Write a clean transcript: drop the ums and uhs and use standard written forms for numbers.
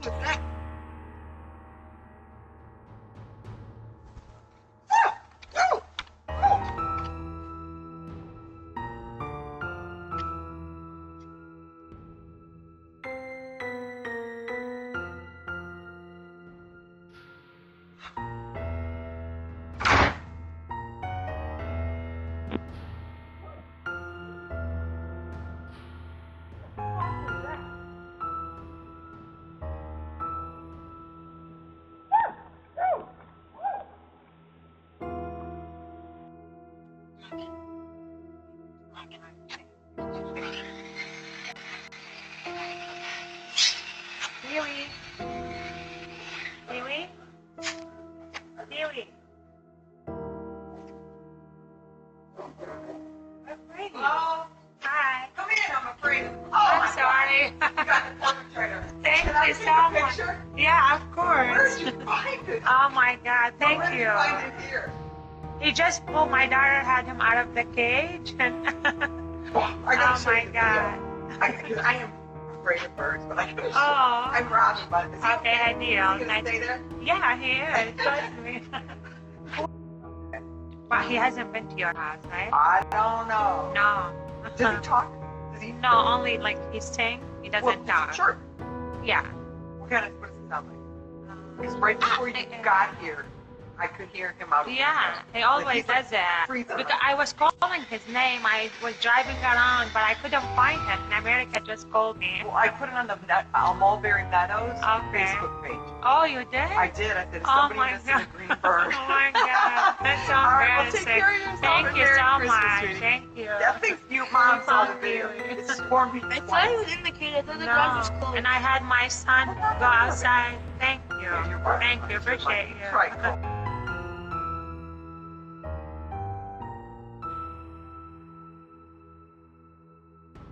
was that? Huey. Huey? Huey. Afraid. Hello? Hi. Come in, I'm afraid. Oh, I'm my sorry. God. You got the perpetrator. Thank Can I you take so a much. picture? Yeah, of Where course. did you find it? Oh my God, thank Where did you. find it here? He just pulled my daughter, had him out of the cage, and Oh, I gotta oh show my you the God. video. I am afraid of birds, but I gotta show you. Oh. I'm Robbie, but is he Okay, I Is deal. he gonna Nice. stay there? Yeah, he is. Trust me. But he hasn't been to your house, right? I don't know. No. Does he talk? Does he? No, only like he sing. He doesn't talk. Sure. Yeah. What does it sound like? Because right before you got here, I could hear him out. Yeah, he always does that. freezing. Because I was calling his name. I was driving around, but I couldn't find him. And America just called me. Well, I put it on the Mulberry Meadows Okay. Facebook page. Oh, you did? I did. I said, Oh somebody my missing God. a green bird. Oh my God. That's so All right, well, embarrassing. take care of yourself. Thank and you Merry so Christmas, much. sweetie. Thank you. Yeah, thanks you, Mom, saw the Thank video. you. It swarmed me I thought twice. it was indicated. I thought the garage was No. closed. And I had my son go outside. Thank you. Yeah, you're welcome. Thank you. Appreciate you. Right.